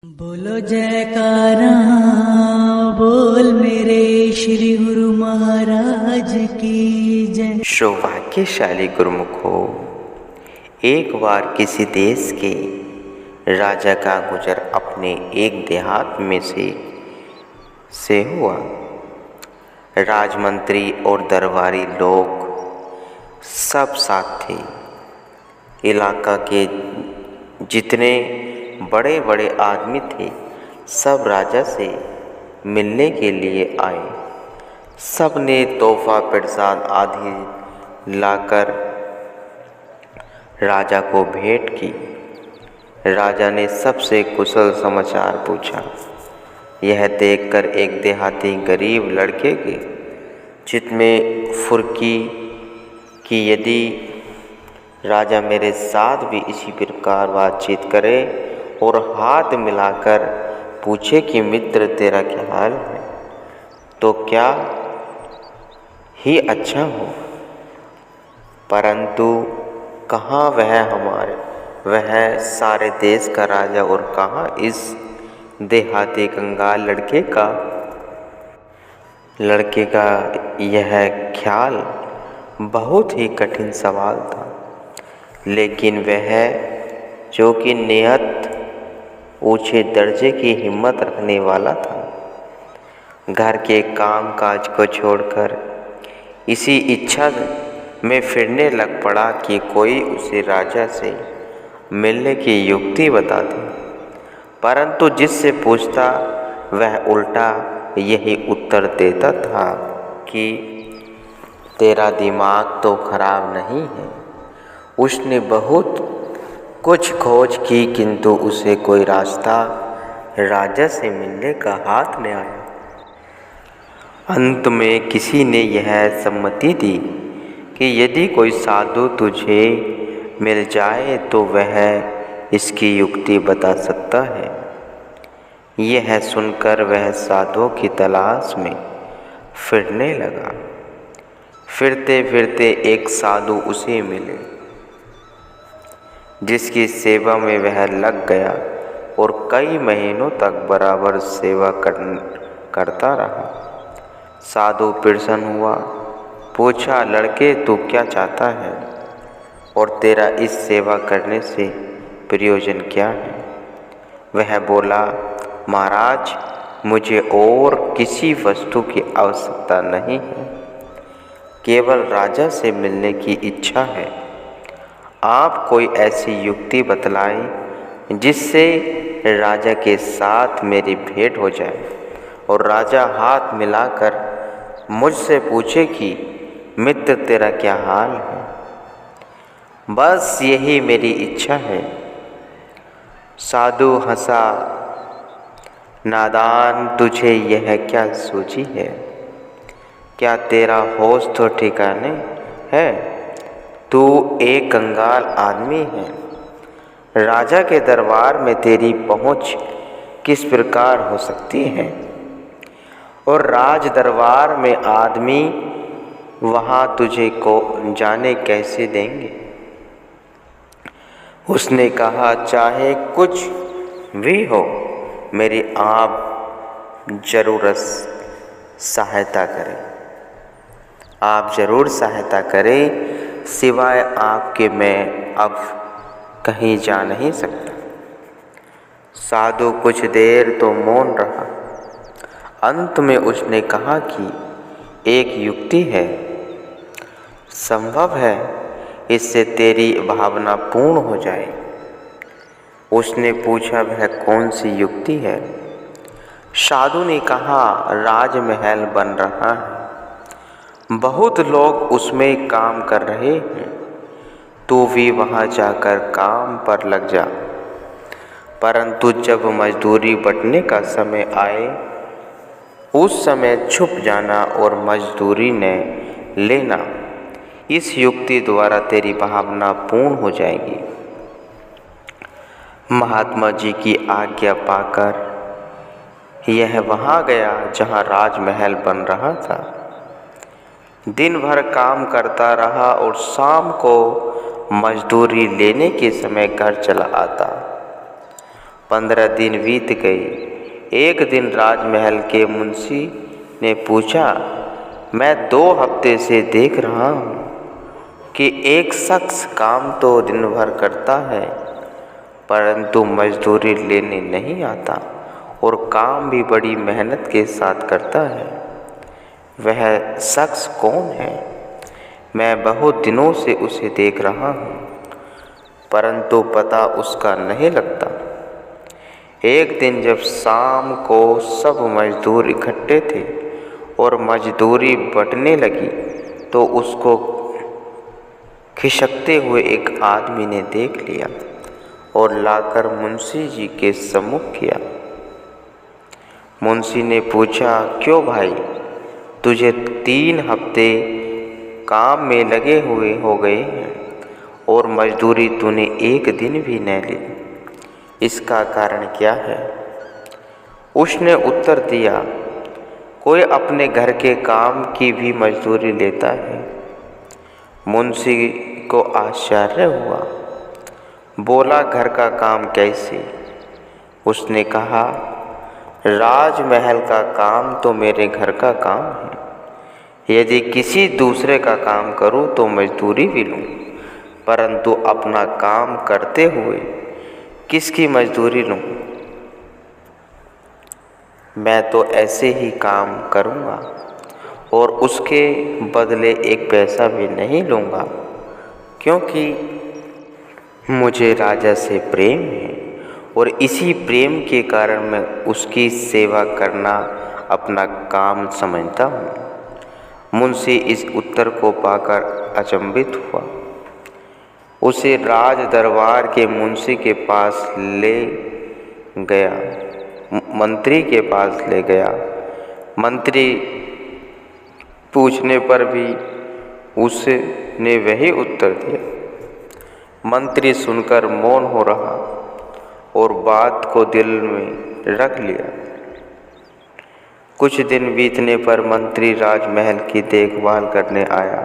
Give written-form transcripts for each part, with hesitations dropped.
बोलो जयकारा, बोल मेरे श्री गुरु महाराज की जय। सौभाग्यशाली गुरुमुखो, एक बार किसी देश के राजा का गुजर अपने एक देहात में से हुआ। राजमंत्री और दरबारी लोग सब साथ थे। इलाका के जितने बड़े बड़े आदमी थे सब राजा से मिलने के लिए आए। सब ने तोहफा प्रसाद आदि लाकर राजा को भेंट की। राजा ने सबसे कुशल समाचार पूछा। यह देखकर एक देहाती गरीब लड़के के चित्त में फुर्की कि यदि राजा मेरे साथ भी इसी प्रकार बातचीत करे और हाथ मिलाकर पूछे कि मित्र तेरा क्या हाल है, तो क्या ही अच्छा हो। परंतु कहाँ वह सारे देश का राजा और कहाँ इस देहाती कंगाल लड़के का यह ख्याल बहुत ही कठिन सवाल था। लेकिन वह जो कि नियत ऊंचे दर्जे की हिम्मत रखने वाला था, घर के काम काज को छोड़कर इसी इच्छा में फिरने लग पड़ा कि कोई उसे राजा से मिलने की युक्ति बता दे। परंतु जिससे पूछता वह उल्टा यही उत्तर देता था कि तेरा दिमाग तो खराब नहीं है। उसने बहुत कुछ खोज की किंतु उसे कोई रास्ता राजा से मिलने का हाथ नहीं आया। अंत में किसी ने यह सम्मति दी कि यदि कोई साधु तुझे मिल जाए तो वह इसकी युक्ति बता सकता है। यह सुनकर वह साधु की तलाश में फिरने लगा। फिरते फिरते एक साधु उसे मिले जिसकी सेवा में वह लग गया और कई महीनों तक बराबर सेवा करता रहा। साधु प्रसन्न हुआ, पूछा, लड़के तू क्या चाहता है और तेरा इस सेवा करने से प्रयोजन क्या है। वह बोला, महाराज मुझे और किसी वस्तु की आवश्यकता नहीं है, केवल राजा से मिलने की इच्छा है। आप कोई ऐसी युक्ति बतलाएं जिससे राजा के साथ मेरी भेंट हो जाए और राजा हाथ मिलाकर मुझसे पूछे कि मित्र तेरा क्या हाल है। बस यही मेरी इच्छा है। साधु हंसा, नादान तुझे यह क्या सूझी है? क्या तेरा होश तो ठिकाने है? तू एक कंगाल आदमी है। राजा के दरबार में तेरी पहुंच किस प्रकार हो सकती है? और राज दरबार में आदमी वहां तुझे को जाने कैसे देंगे? उसने कहा, चाहे कुछ भी हो मेरी आप जरूर सहायता करें। आप जरूर सहायता करें, सिवाय आपके मैं अब कहीं जा नहीं सकता। साधु कुछ देर तो मौन रहा। अंत में उसने कहा कि एक युक्ति है, संभव है इससे तेरी भावना पूर्ण हो जाए। उसने पूछा, वह कौन सी युक्ति है? साधु ने कहा, राजमहल बन रहा है, बहुत लोग उसमें काम कर रहे हैं, तू भी वहां जाकर काम पर लग जा। परंतु जब मजदूरी बंटने का समय आए उस समय छुप जाना और मजदूरी न लेना। इस युक्ति द्वारा तेरी भावना पूर्ण हो जाएगी। महात्मा जी की आज्ञा पाकर यह वहां गया जहां राजमहल बन रहा था। दिन भर काम करता रहा और शाम को मजदूरी लेने के समय घर चला आता। 15 दिन बीत गए। एक दिन राजमहल के मुंशी ने पूछा, मैं 2 हफ्ते से देख रहा हूँ कि एक शख्स काम तो दिन भर करता है परंतु मजदूरी लेने नहीं आता और काम भी बड़ी मेहनत के साथ करता है। वह शख्स कौन है? मैं बहुत दिनों से उसे देख रहा हूँ परंतु पता उसका नहीं लगता। एक दिन जब शाम को सब मजदूर इकट्ठे थे और मजदूरी बंटने लगी तो उसको खिसकते हुए एक आदमी ने देख लिया और लाकर मुंशी जी के सम्मुख किया। मुंशी ने पूछा, क्यों भाई, तुझे 3 हफ्ते काम में लगे हुए हो गए हैं और मजदूरी तूने एक दिन भी न ली, इसका कारण क्या है? उसने उत्तर दिया, कोई अपने घर के काम की भी मजदूरी लेता है। मुंशी को आश्चर्य हुआ। बोला, घर का काम कैसे? उसने कहा, राजमहल का काम तो मेरे घर का काम है। यदि किसी दूसरे का काम करूं तो मजदूरी भी लूं, परंतु अपना काम करते हुए किसकी मजदूरी लूं? मैं तो ऐसे ही काम करूंगा और उसके बदले एक पैसा भी नहीं लूँगा, क्योंकि मुझे राजा से प्रेम है और इसी प्रेम के कारण मैं उसकी सेवा करना अपना काम समझता हूँ। मुंशी इस उत्तर को पाकर अचंभित हुआ। उसे राज दरबार के मुंशी के पास ले गया, मंत्री के पास ले गया। मंत्री पूछने पर भी उसने वही उत्तर दिया। मंत्री सुनकर मौन हो रहा और बात को दिल में रख लिया। कुछ दिन बीतने पर मंत्री राजमहल की देखभाल करने आया।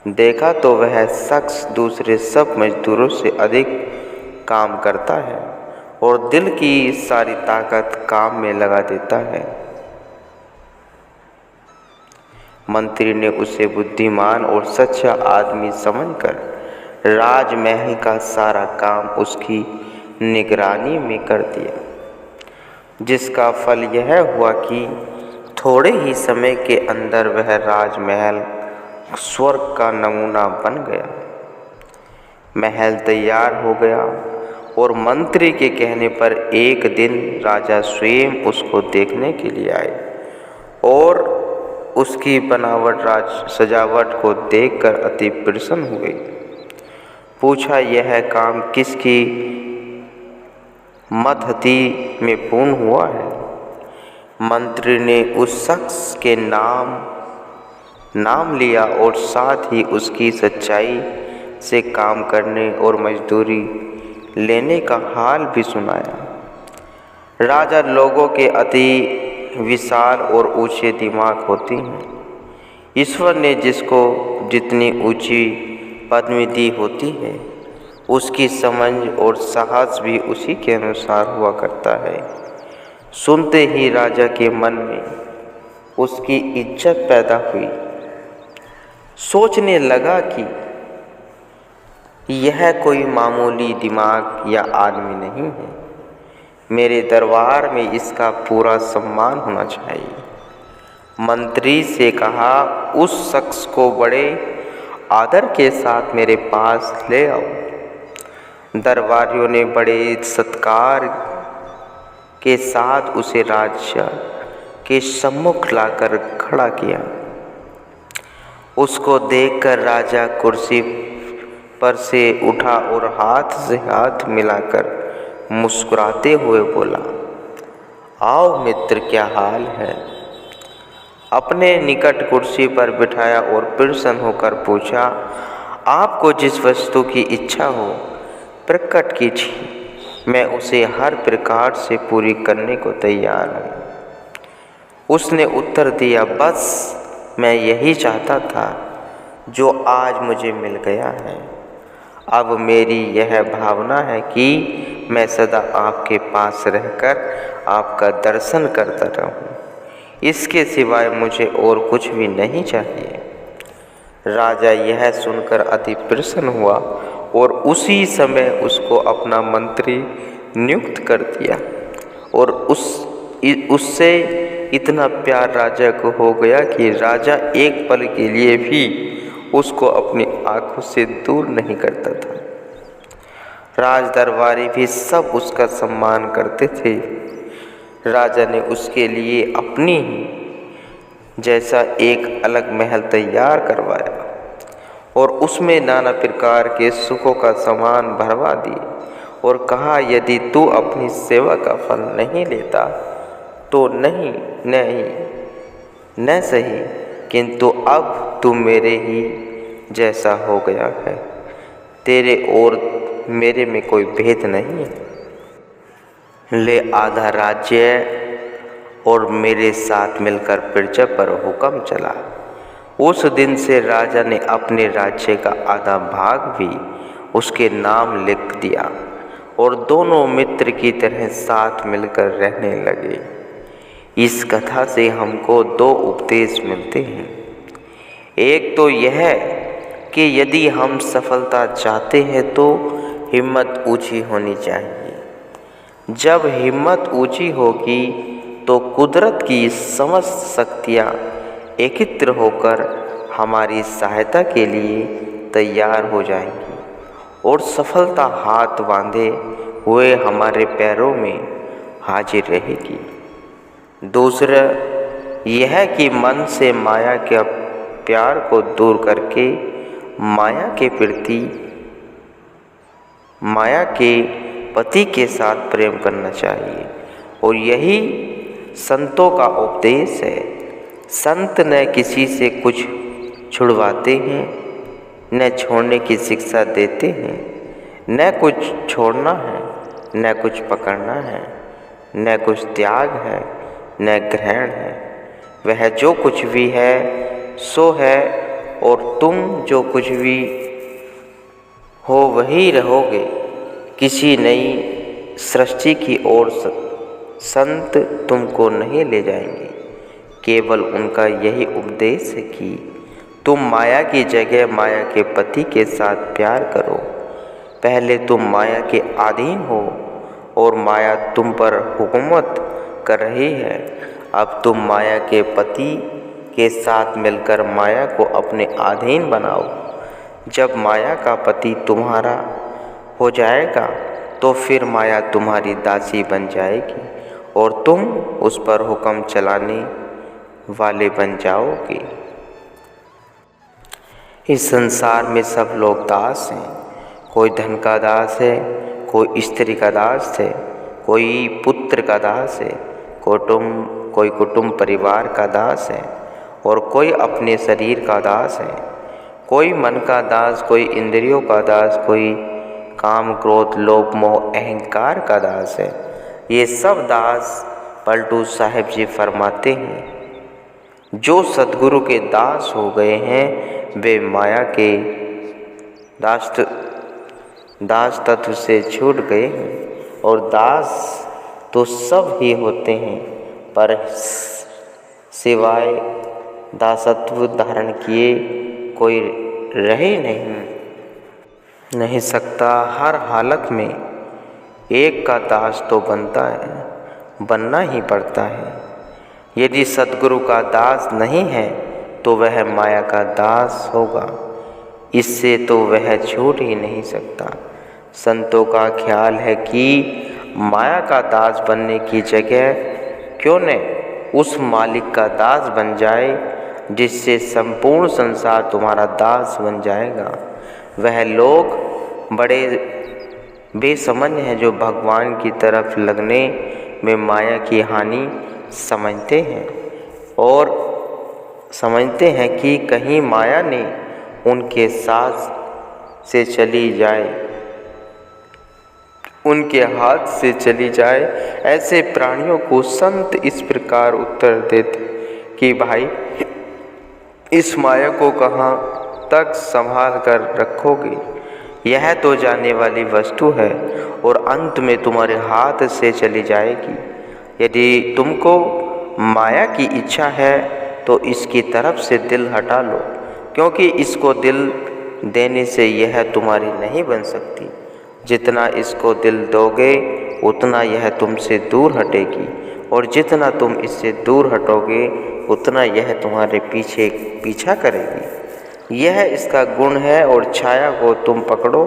देखा तो वह शख्स दूसरे सब मजदूरों से अधिक काम करता है और दिल की सारी ताकत काम में लगा देता है। मंत्री ने उसे बुद्धिमान और सच्चा आदमी समझकर राजमहल का सारा काम उसकी निगरानी में कर दिया, जिसका फल यह हुआ कि थोड़े ही समय के अंदर वह राजमहल स्वर्ग का नमूना बन गया। महल तैयार हो गया और मंत्री के कहने पर एक दिन राजा स्वयं उसको देखने के लिए आए और उसकी बनावट सजावट को देखकर अति प्रसन्न हुए। पूछा, यह काम किसकी मदति में पूर्ण हुआ है? मंत्री ने उस शख्स के नाम लिया और साथ ही उसकी सच्चाई से काम करने और मजदूरी लेने का हाल भी सुनाया। राजा लोगों के अति विशाल और ऊंचे दिमाग होते हैं। ईश्वर ने जिसको जितनी ऊंची पदवी दी होती है उसकी समझ और साहस भी उसी के अनुसार हुआ करता है। सुनते ही राजा के मन में उसकी इज्जत पैदा हुई। सोचने लगा कि यह कोई मामूली दिमाग या आदमी नहीं है, मेरे दरबार में इसका पूरा सम्मान होना चाहिए। मंत्री से कहा, उस शख्स को बड़े आदर के साथ मेरे पास ले आओ। दरबारियों ने बड़े सत्कार के साथ उसे राजा के सम्मुख लाकर खड़ा किया। उसको देखकर राजा कुर्सी पर से उठा और हाथ से हाथ मिलाकर मुस्कुराते हुए बोला, आओ मित्र, क्या हाल है? अपने निकट कुर्सी पर बिठाया और प्रसन्न होकर पूछा, आपको जिस वस्तु की इच्छा हो प्रकट कीजिए, मैं उसे हर प्रकार से पूरी करने को तैयार हूँ। उसने उत्तर दिया, बस मैं यही चाहता था जो आज मुझे मिल गया है। अब मेरी यह भावना है कि मैं सदा आपके पास रहकर आपका दर्शन करता रहूं। इसके सिवाय मुझे और कुछ भी नहीं चाहिए। राजा यह सुनकर अति प्रसन्न हुआ और उसी समय उसको अपना मंत्री नियुक्त कर दिया। और उससे इतना प्यार राजा को हो गया कि राजा एक पल के लिए भी उसको अपनी आंखों से दूर नहीं करता था। राज दरबारी भी सब उसका सम्मान करते थे। राजा ने उसके लिए अपनी ही जैसा एक अलग महल तैयार करवाया और उसमें नाना प्रकार के सुखों का सामान भरवा दिए और कहा, यदि तू अपनी सेवा का फल नहीं लेता तो न सही, किंतु अब तू मेरे ही जैसा हो गया है। तेरे और मेरे में कोई भेद नहीं है। ले आधा राज्य और मेरे साथ मिलकर प्रजा पर हुक्म चला। उस दिन से राजा ने अपने राज्य का आधा भाग भी उसके नाम लिख दिया और दोनों मित्र की तरह साथ मिलकर रहने लगे। इस कथा से हमको दो उपदेश मिलते हैं। एक तो यह कि यदि हम सफलता चाहते हैं तो हिम्मत ऊंची होनी चाहिए। जब हिम्मत ऊंची होगी तो कुदरत की समस्त शक्तियाँ एकत्र होकर हमारी सहायता के लिए तैयार हो जाएंगी और सफलता हाथ बांधे हुए हमारे पैरों में हाजिर रहेगी। दूसरा यह कि मन से माया के प्यार को दूर करके माया के पति के साथ प्रेम करना चाहिए और यही संतों का उपदेश है। संत न किसी से कुछ छुड़वाते हैं, न छोड़ने की शिक्षा देते हैं। न कुछ छोड़ना है, न कुछ पकड़ना है, न कुछ त्याग है, न ग्रहण है। वह जो कुछ भी है सो है और तुम जो कुछ भी हो वही रहोगे। किसी नई सृष्टि की ओर संत तुमको नहीं ले जाएंगे। केवल उनका यही उपदेश है कि तुम माया की जगह माया के पति के साथ प्यार करो। पहले तुम माया के अधीन हो और माया तुम पर हुकूमत कर रही है। अब तुम माया के पति के साथ मिलकर माया को अपने अधीन बनाओ। जब माया का पति तुम्हारा हो जाएगा तो फिर माया तुम्हारी दासी बन जाएगी और तुम उस पर हुक्म चलाने वाले बन जाओगे। इस संसार में सब लोग दास हैं। कोई धन का दास है, कोई स्त्री का दास है, कोई पुत्र का दास है, कोई कुटुंब परिवार का दास है और कोई अपने शरीर का दास है। कोई मन का दास, कोई इंद्रियों का दास, कोई काम क्रोध लोभ मोह अहंकार का दास है। ये सब दास पलटू साहिब जी फरमाते हैं, जो सद्गुरु के दास हो गए हैं वे माया के दास तत्व से छूट गए हैं। और दास तो सब ही होते हैं, पर सिवाय दासत्व धारण किए कोई रह ही नहीं सकता। हर हालत में एक का दास तो बनना ही पड़ता है। यदि सद्गुरु का दास नहीं है तो वह माया का दास होगा। इससे तो वह छूट ही नहीं सकता। संतों का ख्याल है कि माया का दास बनने की जगह क्यों न उस मालिक का दास बन जाए, जिससे संपूर्ण संसार तुम्हारा दास बन जाएगा। वह लोग बड़े बेसमझ हैं जो भगवान की तरफ लगने में माया की हानि समझते हैं और समझते हैं कि कहीं माया ने उनके साथ से चली जाए, उनके हाथ से चली जाए। ऐसे प्राणियों को संत इस प्रकार उत्तर देते कि भाई, इस माया को कहाँ तक संभाल कर रखोगे। यह तो जाने वाली वस्तु है और अंत में तुम्हारे हाथ से चली जाएगी। यदि तुमको माया की इच्छा है तो इसकी तरफ से दिल हटा लो, क्योंकि इसको दिल देने से यह तुम्हारी नहीं बन सकती। जितना इसको दिल दोगे उतना यह तुमसे दूर हटेगी, और जितना तुम इससे दूर हटोगे उतना यह तुम्हारे पीछे पीछा करेगी। यह इसका गुण है, और छाया को तुम पकड़ो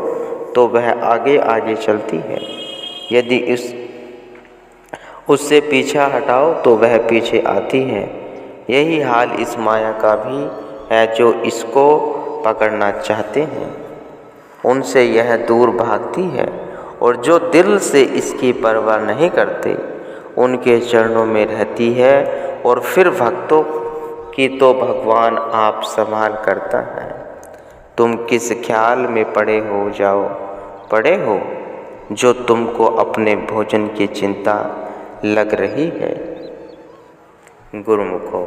तो वह आगे आगे चलती है। यदि उससे पीछा हटाओ तो वह पीछे आती है। यही हाल इस माया का भी है। जो इसको पकड़ना चाहते हैं उनसे यह दूर भागती है, और जो दिल से इसकी परवाह नहीं करते उनके चरणों में रहती है। और फिर भक्तों की तो भगवान आप संभाल करता है। तुम किस ख्याल में पड़े हो जो तुमको अपने भोजन की चिंता लग रही है। गुरुमुख हो।